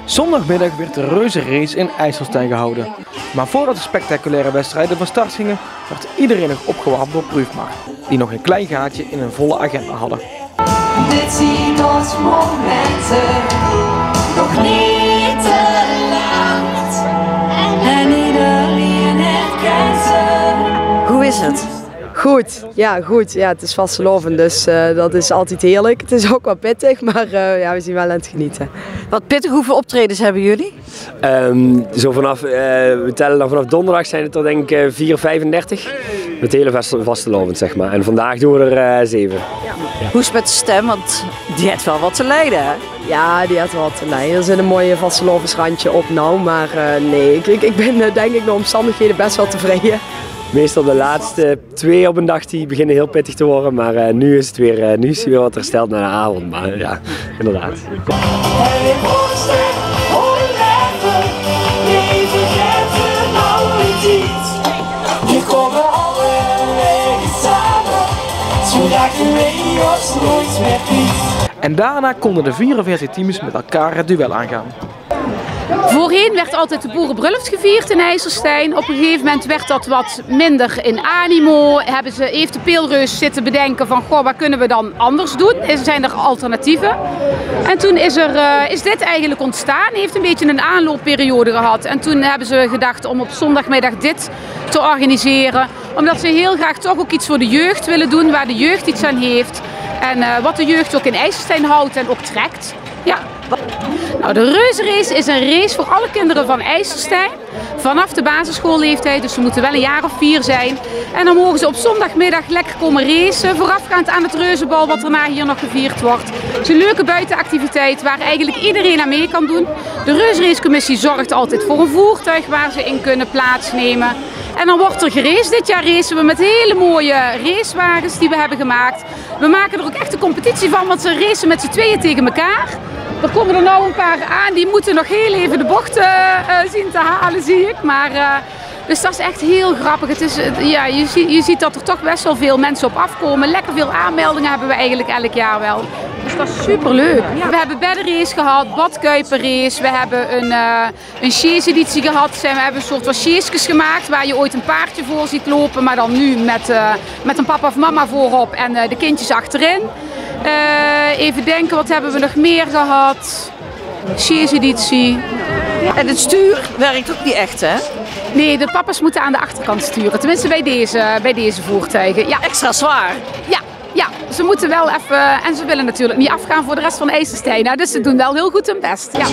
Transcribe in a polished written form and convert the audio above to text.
Zondagmiddag werd de reuzenrace in IJsselstein gehouden. Maar voordat de spectaculaire wedstrijden van start gingen, werd iedereen nog opgewarmd door Proefmar, die nog een klein gaatje in een volle agenda hadden. Dit zien ons momenten, nog niet te laat. En iedereen herkent ze. Hoe is het? Goed. Ja, het is vastelovend, dus dat is altijd heerlijk. Het is ook wel pittig, maar ja, we zijn wel aan het genieten. Wat pittig, hoeveel optredens hebben jullie? We tellen dan vanaf donderdag zijn het er denk ik 4 of 35. Het hele vastelovend zeg maar. En vandaag doen we er 7. Ja. Hoe is het met de stem? Want die heeft wel wat te lijden, hè? Ja, die had wel wat te lijden. Er zit een mooie vastelovensrandje op nou, maar nee, ik ben denk ik de omstandigheden best wel tevreden. Meestal de laatste 2 op een dag die beginnen heel pittig te worden, maar nu is het weer wat hersteld naar de avond. Maar ja, inderdaad. Hier komen alle wegen samen, zodat de regio's nooit meer piet. En daarna konden de 44 teams met elkaar het duel aangaan. Voorheen werd altijd de boerenbruiloft gevierd in IJsselstein. Op een gegeven moment werd dat wat minder in animo. Heeft de Peelreus zitten bedenken van, goh, wat kunnen we dan anders doen? Zijn er alternatieven? En toen is dit eigenlijk ontstaan. Heeft een beetje een aanloopperiode gehad. En toen hebben ze gedacht om op zondagmiddag dit te organiseren. Omdat ze heel graag toch ook iets voor de jeugd willen doen, waar de jeugd iets aan heeft. En wat de jeugd ook in IJsselstein houdt en ook trekt. Ja. Nou, de reuzenrace is een race voor alle kinderen van IJsselstein. Vanaf de basisschoolleeftijd, dus ze moeten wel een jaar of 4 zijn. En dan mogen ze op zondagmiddag lekker komen racen, voorafgaand aan het reuzenbal wat daarna hier nog gevierd wordt. Het is een leuke buitenactiviteit waar eigenlijk iedereen aan mee kan doen. De reuzenracecommissie zorgt altijd voor een voertuig waar ze in kunnen plaatsnemen. En dan wordt er geraced. Dit jaar racen we met hele mooie racewagens die we hebben gemaakt. We maken er ook echt een competitie van, want ze racen met z'n tweeën tegen elkaar. Er komen er nou een paar aan, die moeten nog heel even de bocht zien te halen, zie ik. Maar, dus dat is echt heel grappig. Het is, ja, je ziet dat er toch best wel veel mensen op afkomen. Lekker veel aanmeldingen hebben we eigenlijk elk jaar wel. Dus dat is superleuk. Ja. We hebben beddenrace gehad, badkuipenrace. We hebben een chaise-editie gehad. We hebben een soort van chaisjes gemaakt waar je ooit een paardje voor ziet lopen. Maar dan nu met een papa of mama voorop en de kindjes achterin. Even denken, wat hebben we nog meer gehad? Chaise-editie. En het stuur werkt ook niet echt, hè? Nee, de papa's moeten aan de achterkant sturen. Tenminste bij deze voertuigen. Ja. Extra zwaar. Ja, ze moeten wel even... En ze willen natuurlijk niet afgaan voor de rest van IJsselstein. Dus ze doen wel heel goed hun best. Ja.